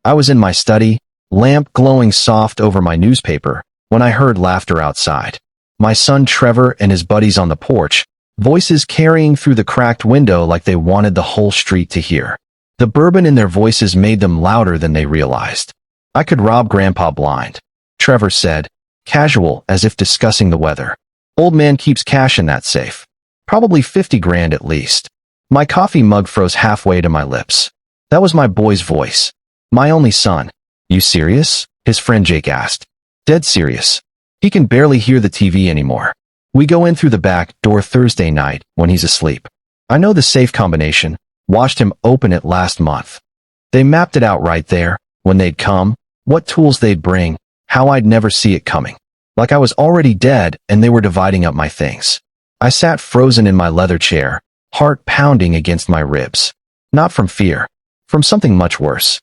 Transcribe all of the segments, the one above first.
I was in my study, lamp glowing soft over my newspaper, when I heard laughter outside. My son Trevor and his buddies on the porch, voices carrying through the cracked window like they wanted the whole street to hear. The bourbon in their voices made them louder than they realized. I could rob Grandpa blind, Trevor said, casual as if discussing the weather. Old man keeps cash in that safe. Probably 50 grand at least. My coffee mug froze halfway to my lips. That was my boy's voice. My only son. You serious? His friend Jake asked. Dead serious. He can barely hear the TV anymore. We go in through the back door Thursday night when he's asleep. I know the safe combination. Watched him open it last month. They mapped it out right there, when they'd come, what tools they'd bring, how I'd never see it coming. Like I was already dead and they were dividing up my things. I sat frozen in my leather chair, heart pounding against my ribs. Not from fear. From something much worse.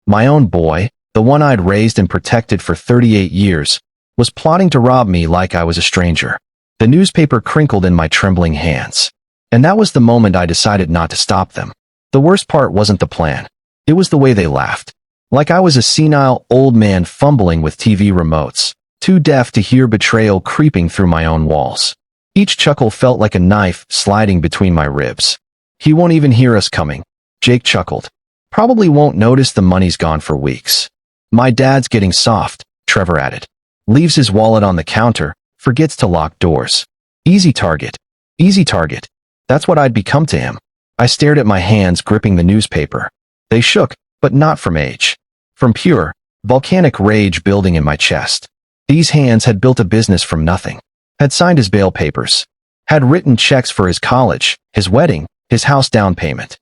My own boy, the one I'd raised and protected for 38 years, was plotting to rob me like I was a stranger. The newspaper crinkled in my trembling hands. And that was the moment I decided not to stop them. The worst part wasn't the plan. It was the way they laughed. Like I was a senile old man fumbling with TV remotes, too deaf to hear betrayal creeping through my own walls. Each chuckle felt like a knife sliding between my ribs. He won't even hear us coming, Jake chuckled. Probably won't notice the money's gone for weeks. My dad's getting soft, Trevor added. Leaves his wallet on the counter, forgets to lock doors. Easy target. Easy target. That's what I'd become to him. I stared at my hands gripping the newspaper. They shook, but not from age. From pure, volcanic rage building in my chest. These hands had built a business from nothing. Had signed his bail papers. Had written checks for his college, his wedding, his house down payment.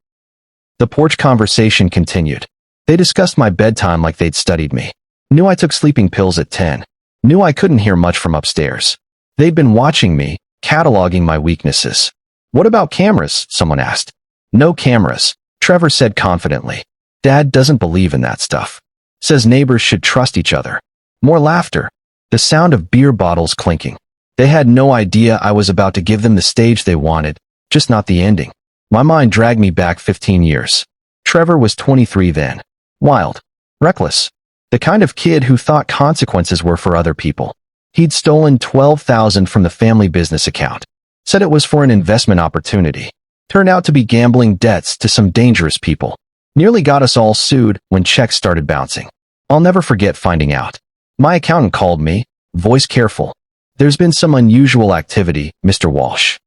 The porch conversation continued. They discussed my bedtime like they'd studied me. Knew I took sleeping pills at 10. Knew I couldn't hear much from upstairs. They'd been watching me, cataloging my weaknesses. What about cameras? Someone asked. No cameras, Trevor said confidently. Dad doesn't believe in that stuff. Says neighbors should trust each other. More laughter. The sound of beer bottles clinking. They had no idea I was about to give them the stage they wanted, just not the ending. My mind dragged me back 15 years. Trevor was 23 then. Wild. Reckless. The kind of kid who thought consequences were for other people. He'd stolen $12,000 from the family business account. Said it was for an investment opportunity. Turned out to be gambling debts to some dangerous people. Nearly got us all sued when checks started bouncing. I'll never forget finding out. My accountant called me, voice careful. There's been some unusual activity, Mr. Walsh.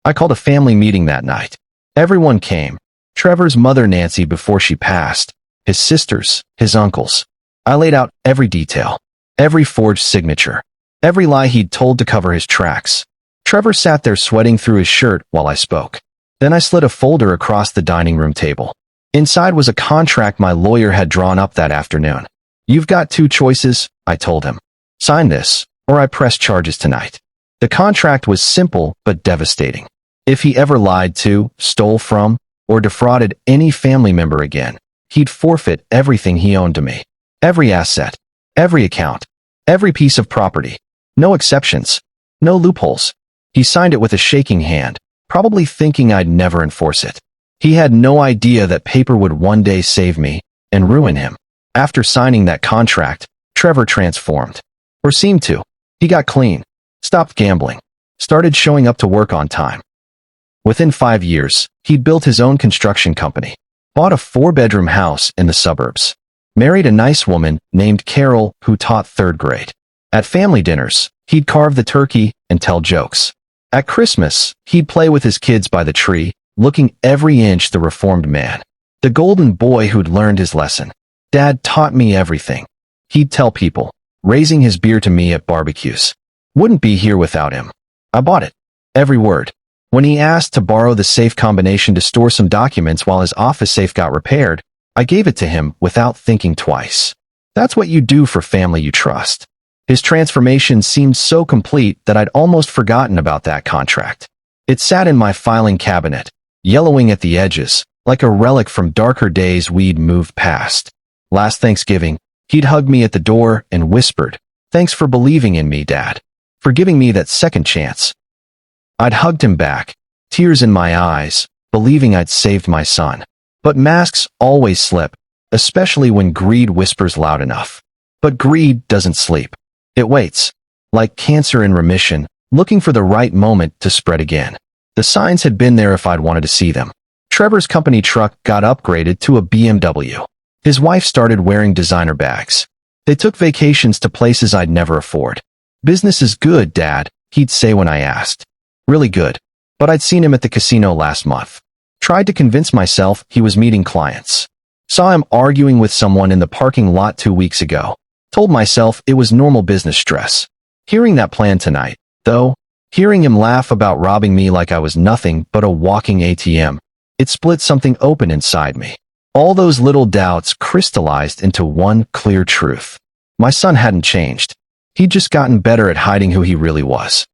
I called a family meeting that night. Everyone came. Trevor's mother Nancy before she passed. His sisters, his uncles. I laid out every detail. Every forged signature. Every lie he'd told to cover his tracks. Trevor sat there sweating through his shirt while I spoke. Then I slid a folder across the dining room table. Inside was a contract my lawyer had drawn up that afternoon. You've got two choices, I told him. Sign this, or I press charges tonight. The contract was simple but devastating. If he ever lied to, stole from, or defrauded any family member again, he'd forfeit everything he owned to me. Every asset, every account, every piece of property. No exceptions. No loopholes. He signed it with a shaking hand, probably thinking I'd never enforce it. He had no idea that paper would one day save me and ruin him. After signing that contract, Trevor transformed. Or seemed to. He got clean. Stopped gambling. Started showing up to work on time. Within 5 years, he'd built his own construction company. Bought a 4-bedroom house in the suburbs. Married a nice woman named Carol who taught 3rd grade. At family dinners, he'd carve the turkey and tell jokes. At Christmas, he'd play with his kids by the tree, looking every inch the reformed man. The golden boy who'd learned his lesson. Dad taught me everything. He'd tell people, raising his beer to me at barbecues. Wouldn't be here without him. I bought it. Every word. When he asked to borrow the safe combination to store some documents while his office safe got repaired, I gave it to him without thinking twice. That's what you do for family you trust. His transformation seemed so complete that I'd almost forgotten about that contract. It sat in my filing cabinet, yellowing at the edges, like a relic from darker days we'd moved past. Last Thanksgiving, he'd hugged me at the door and whispered, "Thanks for believing in me, Dad. For giving me that second chance." I'd hugged him back, tears in my eyes, believing I'd saved my son. But masks always slip, especially when greed whispers loud enough. But greed doesn't sleep. It waits, like cancer in remission, looking for the right moment to spread again. The signs had been there if I'd wanted to see them. Trevor's company truck got upgraded to a BMW. His wife started wearing designer bags. They took vacations to places I'd never afford. "Business is good, Dad," he'd say when I asked. "Really good. But I'd seen him at the casino last month. Tried to convince myself he was meeting clients. Saw him arguing with someone in the parking lot 2 weeks ago. Told myself it was normal business stress. Hearing that plan tonight, though, hearing him laugh about robbing me like I was nothing but a walking ATM, it split something open inside me. All those little doubts crystallized into one clear truth. My son hadn't changed. He'd just gotten better at hiding who he really was.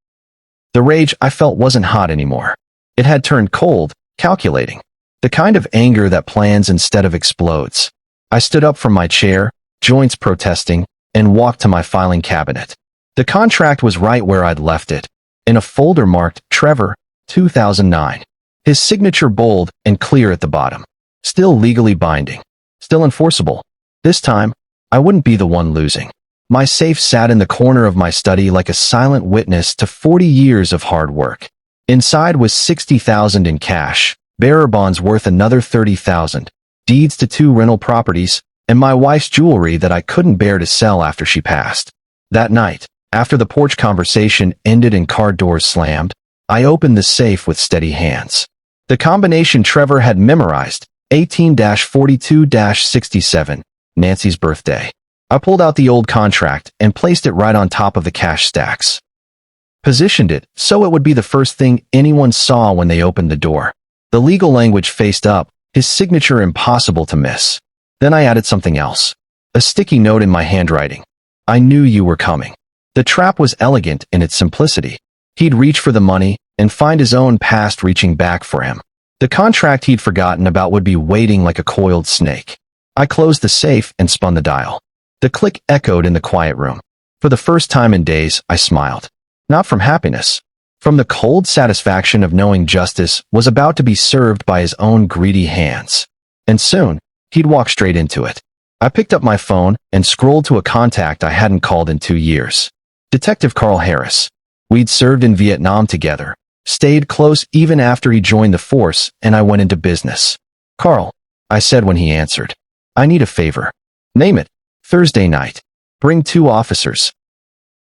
The rage I felt wasn't hot anymore. It had turned cold, calculating. The kind of anger that plans instead of explodes. I stood up from my chair, joints protesting, and walked to my filing cabinet. The contract was right where I'd left it, in a folder marked Trevor, 2009. His signature bold and clear at the bottom. Still legally binding. Still enforceable. This time, I wouldn't be the one losing. My safe sat in the corner of my study like a silent witness to 40 years of hard work. Inside was $60,000 in cash, bearer bonds worth another $30,000, deeds to 2 rental properties, and my wife's jewelry that I couldn't bear to sell after she passed. That night, after the porch conversation ended and car doors slammed, I opened the safe with steady hands. The combination Trevor had memorized, 18-42-67, Nancy's birthday. I pulled out the old contract and placed it right on top of the cash stacks. Positioned it so it would be the first thing anyone saw when they opened the door. The legal language faced up, his signature impossible to miss. Then I added something else. A sticky note in my handwriting. "I knew you were coming." The trap was elegant in its simplicity. He'd reach for the money and find his own past reaching back for him. The contract he'd forgotten about would be waiting like a coiled snake. I closed the safe and spun the dial. The click echoed in the quiet room. For the first time in days, I smiled. Not from happiness. From the cold satisfaction of knowing justice was about to be served by his own greedy hands. And soon, he'd walk straight into it. I picked up my phone and scrolled to a contact I hadn't called in 2 years. Detective Carl Harris. We'd served in Vietnam together, stayed close even after he joined the force and I went into business. "Carl," I said when he answered. "I need a favor." "Name it." "Thursday night. Bring 2 officers.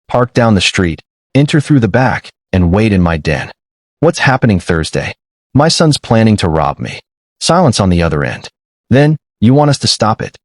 Park down the street, enter through the back, and wait in my den." "What's happening Thursday?" "My son's planning to rob me." Silence on the other end. "Then, you want us to stop it?"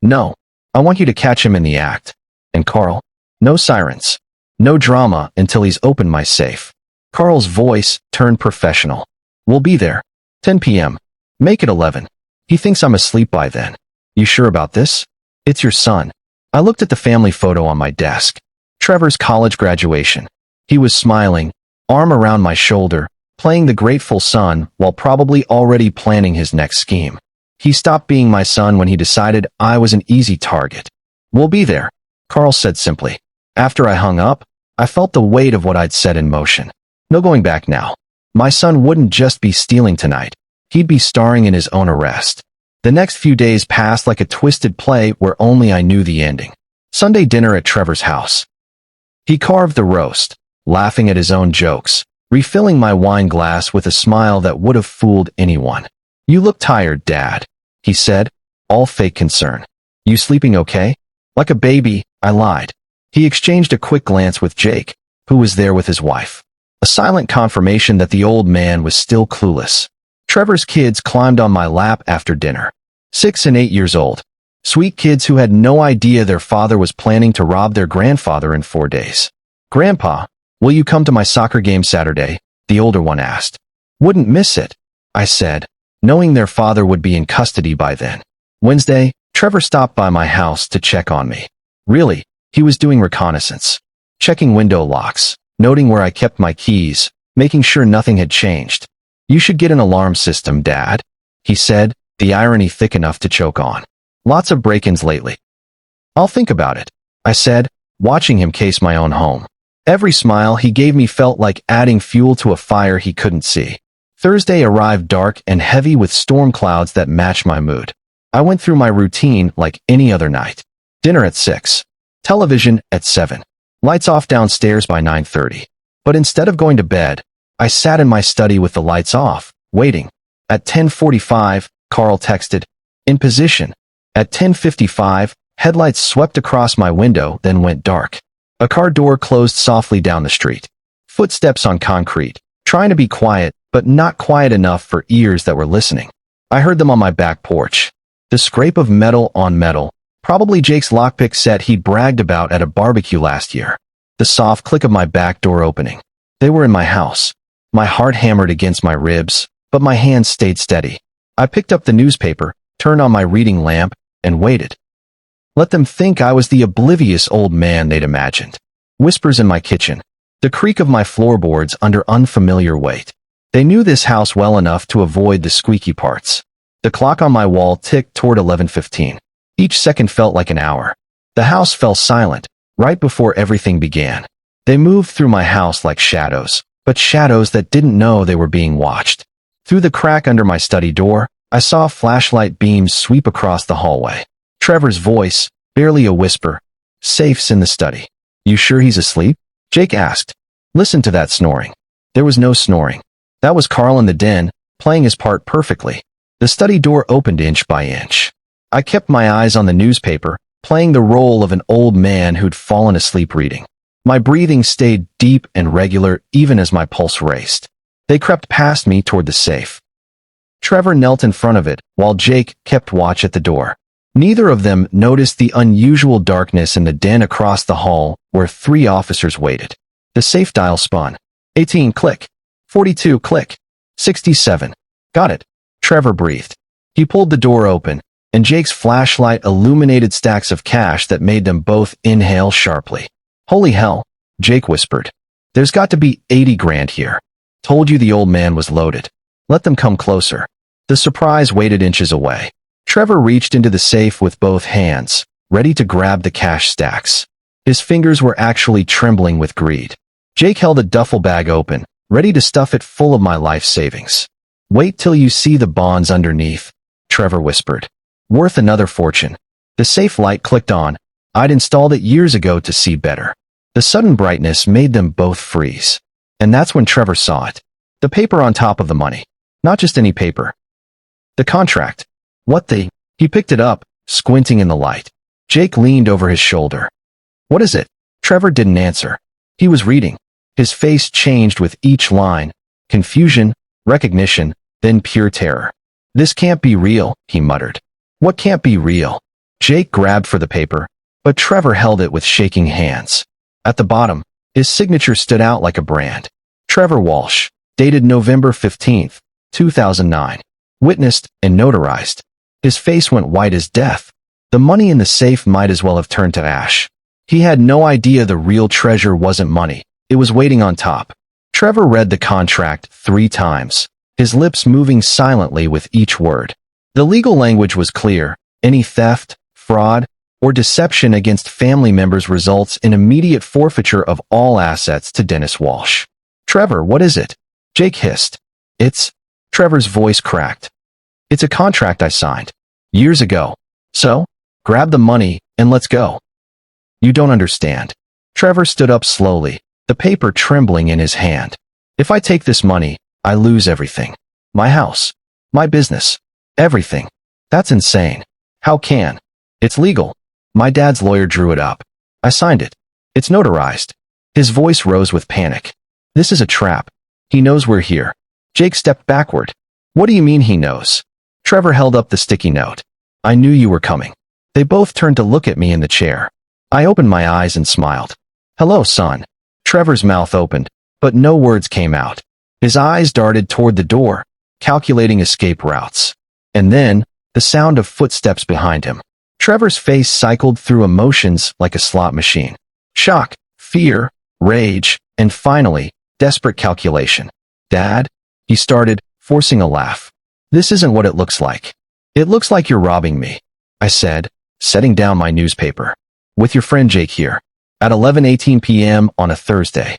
"No. I want you to catch him in the act." "And Carl?" "No sirens. No drama until he's opened my safe." Carl's voice turned professional. "We'll be there. 10 p.m. Make it 11. He thinks I'm asleep by then." "You sure about this?" "It's your son." I looked at the family photo on my desk. Trevor's college graduation. He was smiling, arm around my shoulder, playing the grateful son while probably already planning his next scheme. He stopped being my son when he decided I was an easy target. "We'll be there," Carl said simply. After I hung up, I felt the weight of what I'd set in motion. No going back now. My son wouldn't just be stealing tonight. He'd be starring in his own arrest. The next few days passed like a twisted play where only I knew the ending. Sunday dinner at Trevor's house. He carved the roast, laughing at his own jokes, refilling my wine glass with a smile that would have fooled anyone. "You look tired, Dad," he said, all fake concern. "You sleeping okay?" "Like a baby," I lied. He exchanged a quick glance with Jake, who was there with his wife. A silent confirmation that the old man was still clueless. Trevor's kids climbed on my lap after dinner. 6 and 8 years old. Sweet kids who had no idea their father was planning to rob their grandfather in 4 days. "Grandpa, will you come to my soccer game Saturday?" the older one asked. "Wouldn't miss it," I said, knowing their father would be in custody by then. Wednesday, Trevor stopped by my house to check on me. Really, he was doing reconnaissance. Checking window locks, noting where I kept my keys, making sure nothing had changed. "You should get an alarm system, Dad," he said, the irony thick enough to choke on. "Lots of break-ins lately." "I'll think about it," I said, watching him case my own home. Every smile he gave me felt like adding fuel to a fire he couldn't see. Thursday arrived dark and heavy with storm clouds that matched my mood. I went through my routine like any other night. Dinner at 6. Television at 7. Lights off downstairs by 9:30. But instead of going to bed, I sat in my study with the lights off, waiting. At 10:45, Carl texted, "In position." At 10:55, headlights swept across my window, then went dark. A car door closed softly down the street. Footsteps on concrete, trying to be quiet, but not quiet enough for ears that were listening. I heard them on my back porch. The scrape of metal on metal, probably Jake's lockpick set he'd bragged about at a barbecue last year. The soft click of my back door opening. They were in my house. My heart hammered against my ribs, but my hands stayed steady. I picked up the newspaper, turned on my reading lamp, and waited. Let them think I was the oblivious old man they'd imagined. Whispers in my kitchen. The creak of my floorboards under unfamiliar weight. They knew this house well enough to avoid the squeaky parts. The clock on my wall ticked toward 11:15. Each second felt like an hour. The house fell silent, right before everything began. They moved through my house like shadows, but shadows that didn't know they were being watched. Through the crack under my study door, I saw flashlight beams sweep across the hallway. Trevor's voice, barely a whisper. "Safe's in the study." "You sure he's asleep?" Jake asked. Listen to that snoring. There was no snoring. That was Carl in the den, playing his part perfectly. The study door opened inch by inch. I kept my eyes on the newspaper, playing the role of an old man who'd fallen asleep reading. My breathing stayed deep and regular even as my pulse raced. They crept past me toward the safe. Trevor knelt in front of it, while Jake kept watch at the door. Neither of them noticed the unusual darkness in the den across the hall where 3 officers waited. The safe dial spun. 18 click. 42 click. 67. Got it. Trevor breathed. He pulled the door open, and Jake's flashlight illuminated stacks of cash that made them both inhale sharply. "Holy hell," Jake whispered. "There's got to be 80 grand here. Told you the old man was loaded. Let them come closer." The surprise waited inches away. Trevor reached into the safe with both hands, ready to grab the cash stacks. His fingers were actually trembling with greed. Jake held a duffel bag open, ready to stuff it full of my life savings. "Wait till you see the bonds underneath," Trevor whispered. "Worth another fortune." The safe light clicked on. I'd installed it years ago to see better. The sudden brightness made them both freeze. And that's when Trevor saw it. The paper on top of the money. Not just any paper. The contract. "What the—" He picked it up, squinting in the light. Jake leaned over his shoulder. "What is it?" Trevor didn't answer. He was reading. His face changed with each line. Confusion, recognition, then pure terror. "This can't be real," he muttered. "What can't be real?" Jake grabbed for the paper, but Trevor held it with shaking hands. At the bottom, his signature stood out like a brand. Trevor Walsh, dated November 15th, 2009. Witnessed and notarized. His face went white as death. The money in the safe might as well have turned to ash. He had no idea the real treasure wasn't money. It was waiting on top. Trevor read the contract 3 times, his lips moving silently with each word. The legal language was clear. Any theft, fraud, or deception against family members results in immediate forfeiture of all assets to Dennis Walsh. "Trevor, what is it?" Jake hissed. "It's—" Trevor's voice cracked. "It's a contract I signed. Years ago. So, grab the money and let's go." "You don't understand." Trevor stood up slowly, the paper trembling in his hand. "If I take this money, I lose everything. My house. My business. Everything. That's insane. How can?" "It's legal. My dad's lawyer drew it up. I signed it. It's notarized." His voice rose with panic. "This is a trap. He knows we're here." Jake stepped backward. "What do you mean he knows?" Trevor held up the sticky note. "I knew you were coming." They both turned to look at me in the chair. I opened my eyes and smiled. "Hello, son." Trevor's mouth opened, but no words came out. His eyes darted toward the door, calculating escape routes. And then, the sound of footsteps behind him. Trevor's face cycled through emotions like a slot machine. Shock, fear, rage, and finally, desperate calculation. "Dad?" He started, forcing a laugh. "This isn't what it looks like." "It looks like you're robbing me," I said, setting down my newspaper. "With your friend Jake here. At 11:18 p.m. on a Thursday.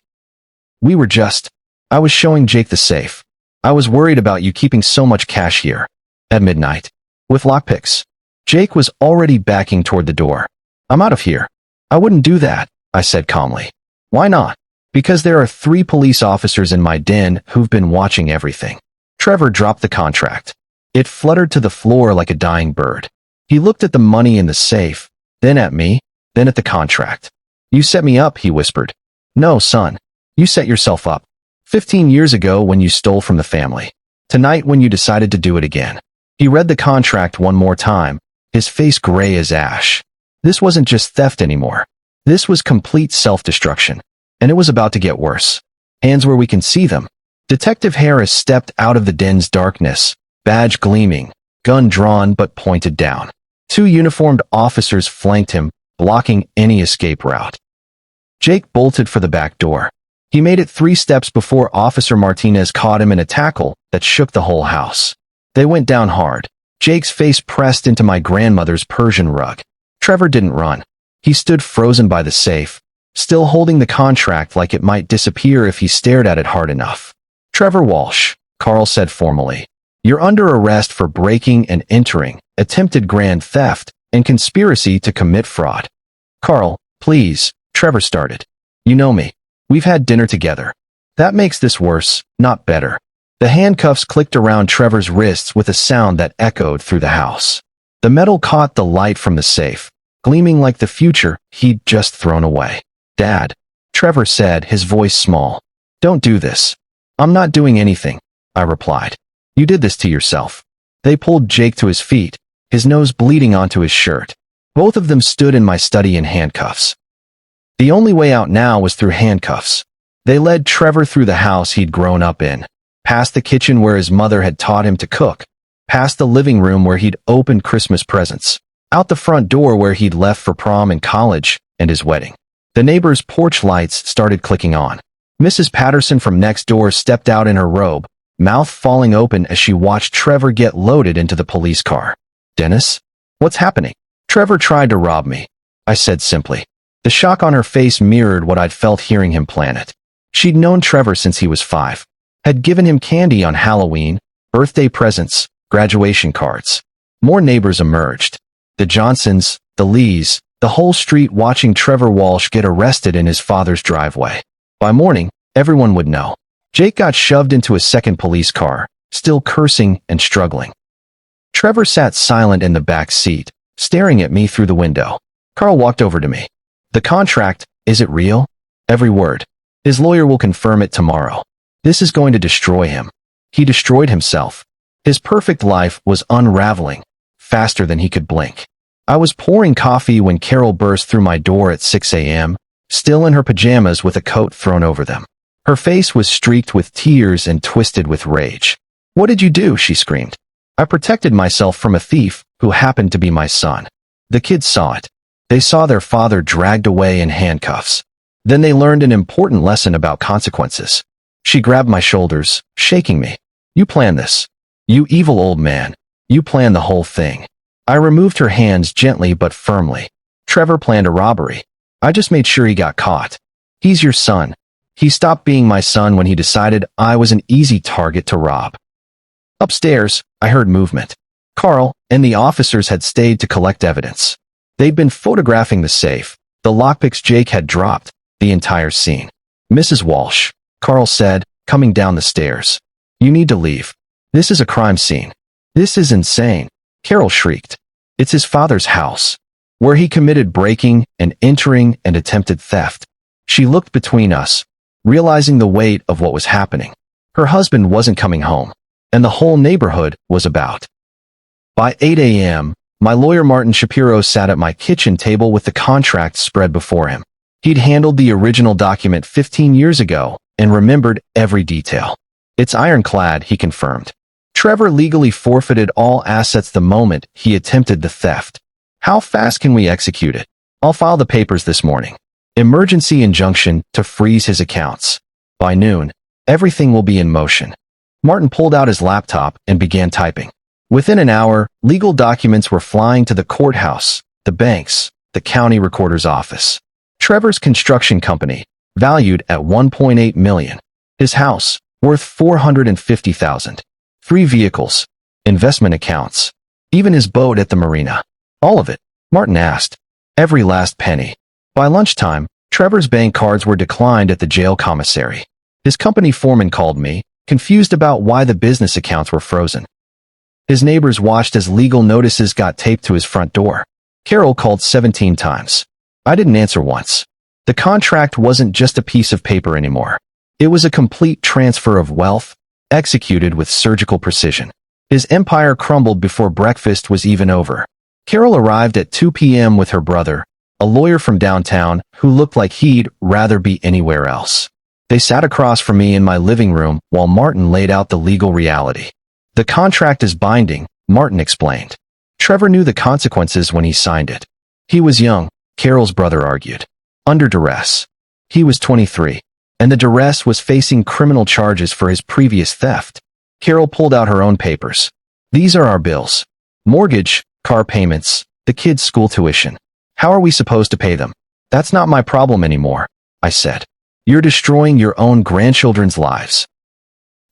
We were just—" I was showing Jake the safe. "I was worried about you keeping so much cash here. At midnight. With lockpicks." Jake was already backing toward the door. "I'm out of here." "I wouldn't do that," I said calmly. "Why not?" "Because there are 3 police officers in my den who've been watching everything." Trevor dropped the contract. It fluttered to the floor like a dying bird. He looked at the money in the safe, then at me, then at the contract. "You set me up," he whispered. "No, son. You set yourself up. 15 years ago when you stole from the family. Tonight when you decided to do it again." He read the contract one more time, his face gray as ash. This wasn't just theft anymore. This was complete self-destruction. And it was about to get worse. Hands where we can see them. Detective Harris stepped out of the den's darkness, badge gleaming, gun drawn but pointed down. 2 uniformed officers flanked him, blocking any escape route. Jake bolted for the back door. He made it 3 steps before Officer Martinez caught him in a tackle that shook the whole house. They went down hard. Jake's face pressed into my grandmother's Persian rug. Trevor didn't run. He stood frozen by the safe, still holding the contract like it might disappear if he stared at it hard enough. "Trevor Walsh," Carl said formally. "You're under arrest for breaking and entering, attempted grand theft, and conspiracy to commit fraud." "Carl, please," Trevor started. "You know me. We've had dinner together." "That makes this worse, not better." The handcuffs clicked around Trevor's wrists with a sound that echoed through the house. The metal caught the light from the safe, gleaming like the future he'd just thrown away. "Dad," Trevor said, his voice small. "Don't do this." "I'm not doing anything," I replied. "You did this to yourself." They pulled Jake to his feet, his nose bleeding onto his shirt. Both of them stood in my study in handcuffs. The only way out now was through handcuffs. They led Trevor through the house he'd grown up in, past the kitchen where his mother had taught him to cook, past the living room where he'd opened Christmas presents, out the front door where he'd left for prom and college and his wedding. The neighbor's porch lights started clicking on. Mrs. Patterson from next door stepped out in her robe, mouth falling open as she watched Trevor get loaded into the police car. "Dennis? What's happening?" "Trevor tried to rob me," I said simply. The shock on her face mirrored what I'd felt hearing him plan it. She'd known Trevor since he was 5, had given him candy on Halloween, birthday presents, graduation cards. More neighbors emerged. The Johnsons, the Lees, the whole street watching Trevor Walsh get arrested in his father's driveway. By morning, everyone would know. Jake got shoved into a second police car, still cursing and struggling. Trevor sat silent in the back seat, staring at me through the window. Carl walked over to me. "The contract, is it real?" "Every word. His lawyer will confirm it tomorrow. This is going to destroy him." He destroyed himself. His perfect life was unraveling, faster than he could blink. I was pouring coffee when Carol burst through my door at 6 a.m., still in her pajamas with a coat thrown over them. Her face was streaked with tears and twisted with rage. "What did you do?" she screamed. "I protected myself from a thief who happened to be my son." The kids saw it. They saw their father dragged away in handcuffs. Then they learned an important lesson about consequences. She grabbed my shoulders, shaking me. "You planned this. You evil old man. You planned the whole thing." I removed her hands gently but firmly. "Trevor planned a robbery. I just made sure he got caught. He's your son. He stopped being my son when he decided I was an easy target to rob." Upstairs, I heard movement. Carl and the officers had stayed to collect evidence. They'd been photographing the safe, the lockpicks Jake had dropped, the entire scene. "Mrs. Walsh," Carl said, coming down the stairs. "You need to leave. This is a crime scene." "This is insane," Carol shrieked. "It's his father's house, where he committed breaking and entering and attempted theft." She looked between us, realizing the weight of what was happening. Her husband wasn't coming home, and the whole neighborhood was about. By 8 a.m., my lawyer Martin Shapiro sat at my kitchen table with the contract spread before him. He'd handled the original document 15 years ago and remembered every detail. "It's ironclad," he confirmed. "Trevor legally forfeited all assets the moment he attempted the theft. How fast can we execute it? I'll file the papers this morning. Emergency injunction to freeze his accounts. By noon, everything will be in motion." Martin pulled out his laptop and began typing. Within an hour, legal documents were flying to the courthouse, the banks, the county recorder's office. Trevor's construction company, valued at $1.8 million. His house, worth $450,000. 3 vehicles, investment accounts, even his boat at the marina. All of it, Martin asked. Every last penny. By lunchtime, Trevor's bank cards were declined at the jail commissary. His company foreman called me, confused about why the business accounts were frozen. His neighbors watched as legal notices got taped to his front door. Carol called 17 times. I didn't answer once. The contract wasn't just a piece of paper anymore. It was a complete transfer of wealth, executed with surgical precision. His empire crumbled before breakfast was even over. Carol arrived at 2 p.m. with her brother, a lawyer from downtown who looked like he'd rather be anywhere else. They sat across from me in my living room while Martin laid out the legal reality. The contract is binding, Martin explained. Trevor knew the consequences when he signed it. He was young, Carol's brother argued. Under duress. He was 23, and the duress was facing criminal charges for his previous theft. Carol pulled out her own papers. These are our bills. Mortgage, car payments, the kids' school tuition. How are we supposed to pay them? That's not my problem anymore, I said. You're destroying your own grandchildren's lives.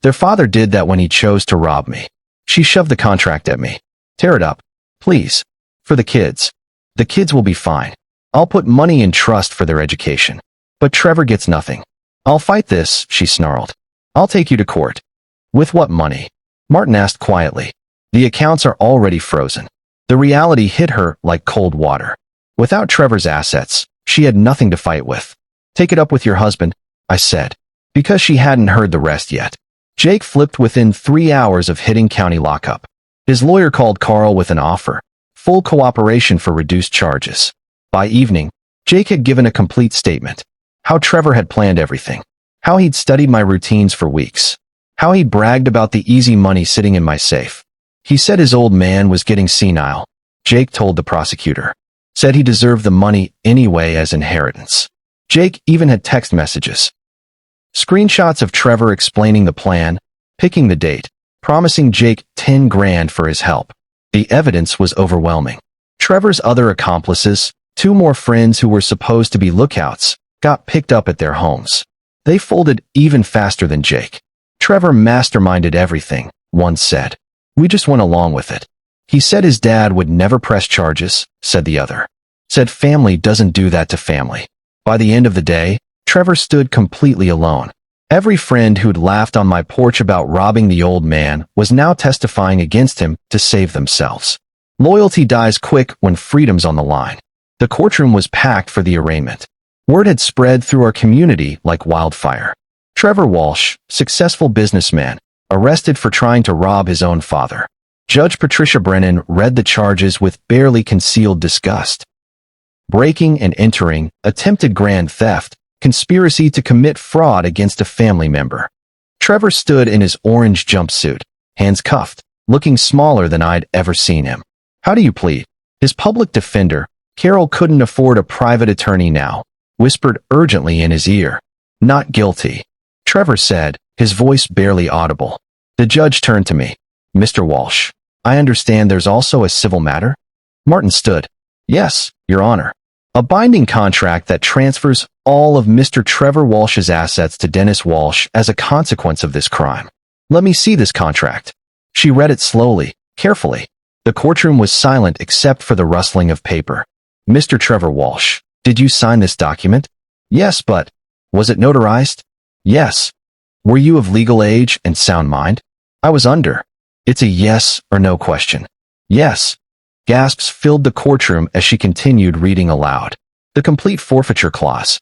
Their father did that when he chose to rob me. She shoved the contract at me. Tear it up, please. For the kids. The kids will be fine. I'll put money in trust for their education. But Trevor gets nothing. I'll fight this, she snarled. I'll take you to court. With what money? Martin asked quietly. The accounts are already frozen. The reality hit her like cold water. Without Trevor's assets, she had nothing to fight with. Take it up with your husband, I said, because she hadn't heard the rest yet. Jake flipped within 3 hours of hitting county lockup. His lawyer called Carl with an offer. Full cooperation for reduced charges. By evening, Jake had given a complete statement. How Trevor had planned everything. How he'd studied my routines for weeks. How he bragged about the easy money sitting in my safe. He said his old man was getting senile. Jake told the prosecutor. Said he deserved the money anyway as inheritance. Jake even had text messages. Screenshots of Trevor explaining the plan, picking the date, promising Jake 10 grand for his help. The evidence was overwhelming. Trevor's other accomplices, 2 more friends who were supposed to be lookouts, got picked up at their homes. They folded even faster than Jake. Trevor masterminded everything, one said. We just went along with it. He said his dad would never press charges, said the other. Said family doesn't do that to family. By the end of the day, Trevor stood completely alone. Every friend who'd laughed on my porch about robbing the old man was now testifying against him to save themselves. Loyalty dies quick when freedom's on the line. The courtroom was packed for the arraignment. Word had spread through our community like wildfire. Trevor Walsh, successful businessman, arrested for trying to rob his own father. Judge Patricia Brennan read the charges with barely concealed disgust. Breaking and entering, attempted grand theft, conspiracy to commit fraud against a family member. Trevor stood in his orange jumpsuit, hands cuffed, looking smaller than I'd ever seen him. How do you plead? His public defender, Carol couldn't afford a private attorney now, whispered urgently in his ear. Not guilty. Trevor said, his voice barely audible. The judge turned to me. Mr. Walsh, I understand there's also a civil matter? Martin stood. Yes, Your Honor. A binding contract that transfers all of Mr. Trevor Walsh's assets to Dennis Walsh as a consequence of this crime. Let me see this contract. She read it slowly, carefully. The courtroom was silent except for the rustling of paper. Mr. Trevor Walsh, did you sign this document? Yes, but was it notarized? Yes. Were you of legal age and sound mind? I was under. It's a yes or no question. Yes. Gasps filled the courtroom as she continued reading aloud. The complete forfeiture clause.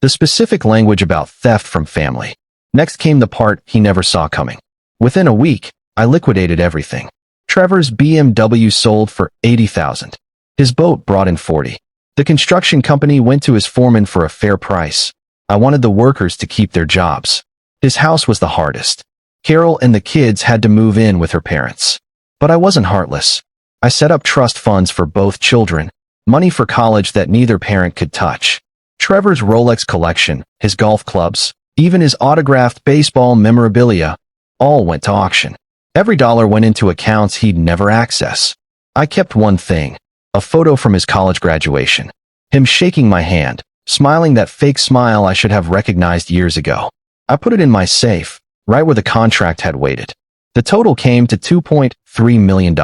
The specific language about theft from family. Next came the part he never saw coming. Within a week, I liquidated everything. Trevor's BMW sold for $80,000. His boat brought in $40,000. The construction company went to his foreman for a fair price. I wanted the workers to keep their jobs. His house was the hardest. Carol and the kids had to move in with her parents. But I wasn't heartless. I set up trust funds for both children, money for college that neither parent could touch. Trevor's Rolex collection, his golf clubs, even his autographed baseball memorabilia, all went to auction. Every dollar went into accounts he'd never access. I kept one thing, a photo from his college graduation. Him shaking my hand, smiling that fake smile I should have recognized years ago. I put it in my safe, right where the contract had waited. The total came to $2.3 million.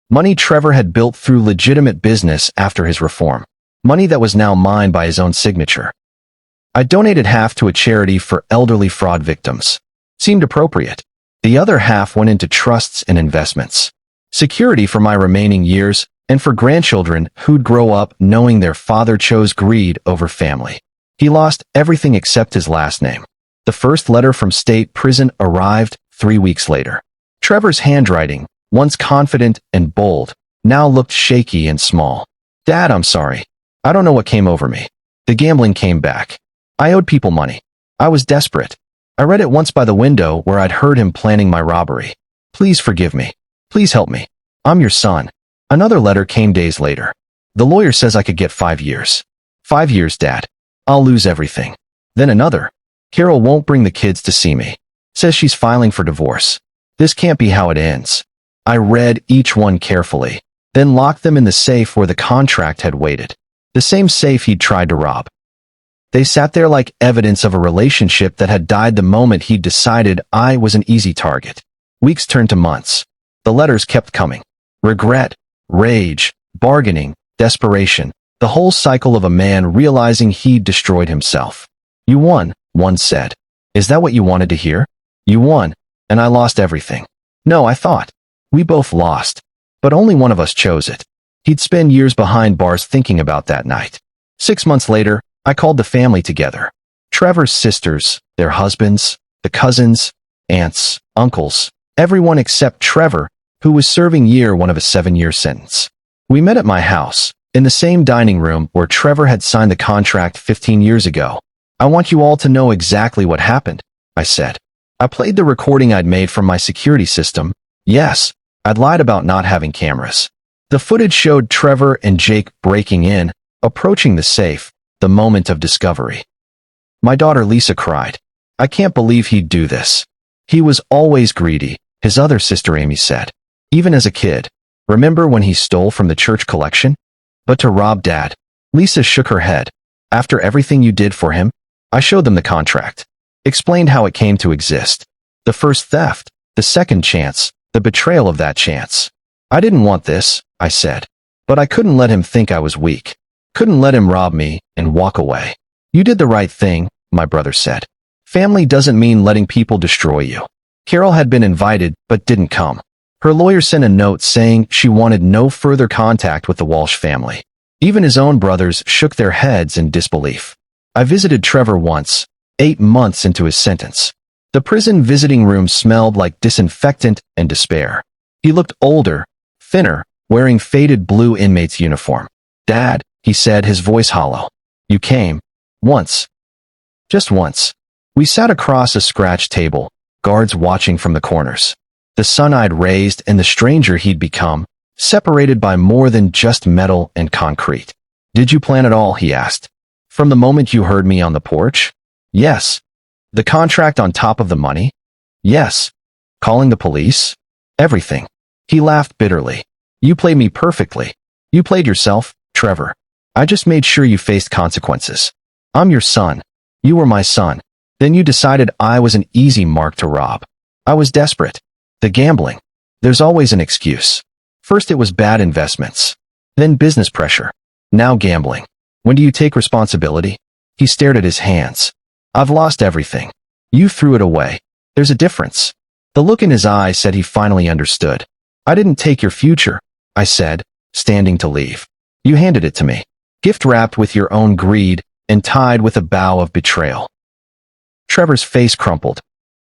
Money Trevor had built through legitimate business after his reform. Money that was now mine by his own signature. I donated half to a charity for elderly fraud victims. Seemed appropriate. The other half went into trusts and investments. Security for my remaining years and for grandchildren who'd grow up knowing their father chose greed over family. He lost everything except his last name. The first letter from state prison arrived 3 weeks later. Trevor's handwriting, once confident and bold, now looked shaky and small. Dad, I'm sorry. I don't know what came over me. The gambling came back. I owed people money. I was desperate. I read it once by the window where I'd heard him planning my robbery. Please forgive me. Please help me. I'm your son. Another letter came days later. The lawyer says I could get 5 years. 5 years, Dad. I'll lose everything. Then another. Carol won't bring the kids to see me. Says she's filing for divorce. This can't be how it ends. I read each one carefully, then locked them in the safe where the contract had waited. The same safe he'd tried to rob. They sat there like evidence of a relationship that had died the moment he'd decided I was an easy target. Weeks turned to months. The letters kept coming. Regret, rage, bargaining, desperation. The whole cycle of a man realizing he'd destroyed himself. You won, one said. Is that what you wanted to hear? You won, and I lost everything. No, I thought. We both lost. But only one of us chose it. He'd spend years behind bars thinking about that night. 6 months later, I called the family together. Trevor's sisters, their husbands, the cousins, aunts, uncles, everyone except Trevor, who was serving year one of a 7-year sentence. We met at my house, in the same dining room where Trevor had signed the contract 15 years ago. I want you all to know exactly what happened, I said. I played the recording I'd made from my security system. Yes, I'd lied about not having cameras. The footage showed Trevor and Jake breaking in, approaching the safe, the moment of discovery. My daughter Lisa cried. I can't believe he'd do this. He was always greedy, his other sister Amy said. Even as a kid. Remember when he stole from the church collection? But to rob Dad. Lisa shook her head. After everything you did for him? I showed them the contract. Explained how it came to exist. The first theft, the second chance, the betrayal of that chance. I didn't want this, I said. But I couldn't let him think I was weak. Couldn't let him rob me and walk away. You did the right thing, my brother said. Family doesn't mean letting people destroy you. Carol had been invited but didn't come. Her lawyer sent a note saying she wanted no further contact with the Walsh family. Even his own brothers shook their heads in disbelief. I visited Trevor once, 8 months into his sentence. The prison visiting room smelled like disinfectant and despair. He looked older, thinner, wearing faded blue inmate's uniform. Dad, he said, his voice hollow. You came. Once. Just once. We sat across a scratched table, guards watching from the corners. The sun I'd raised and the stranger he'd become, separated by more than just metal and concrete. Did you plan it all, he asked. From the moment you heard me on the porch? Yes. The contract on top of the money? Yes. Calling the police? Everything. He laughed bitterly. You played me perfectly. You played yourself, Trevor. I just made sure you faced consequences. I'm your son. You were my son. Then you decided I was an easy mark to rob. I was desperate. The gambling. There's always an excuse. First it was bad investments. Then business pressure. Now gambling. When do you take responsibility? He stared at his hands. I've lost everything. You threw it away. There's a difference. The look in his eyes said he finally understood. I didn't take your future, I said, standing to leave. You handed it to me. Gift wrapped with your own greed and tied with a bow of betrayal. Trevor's face crumpled.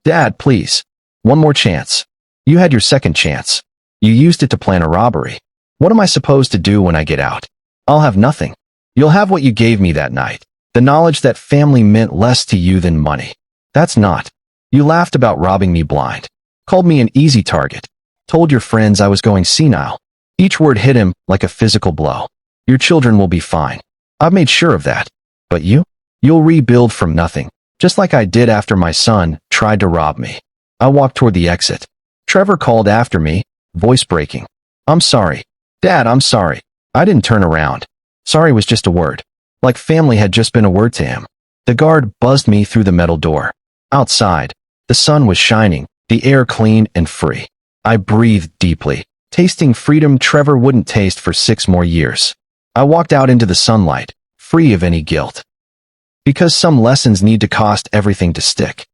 Dad, please. One more chance. You had your second chance. You used it to plan a robbery. What am I supposed to do when I get out? I'll have nothing. You'll have what you gave me that night. The knowledge that family meant less to you than money. That's not. You laughed about robbing me blind. Called me an easy target. Told your friends I was going senile. Each word hit him like a physical blow. Your children will be fine. I've made sure of that. But you? You'll rebuild from nothing. Just like I did after my son tried to rob me. I walked toward the exit. Trevor called after me, voice breaking. I'm sorry. Dad, I'm sorry. I didn't turn around. Sorry was just a word. Like family had just been a word to him. The guard buzzed me through the metal door. Outside, the sun was shining, the air clean and free. I breathed deeply. tasting freedom Trevor wouldn't taste for 6 more years. I walked out into the sunlight, free of any guilt. Because some lessons need to cost everything to stick.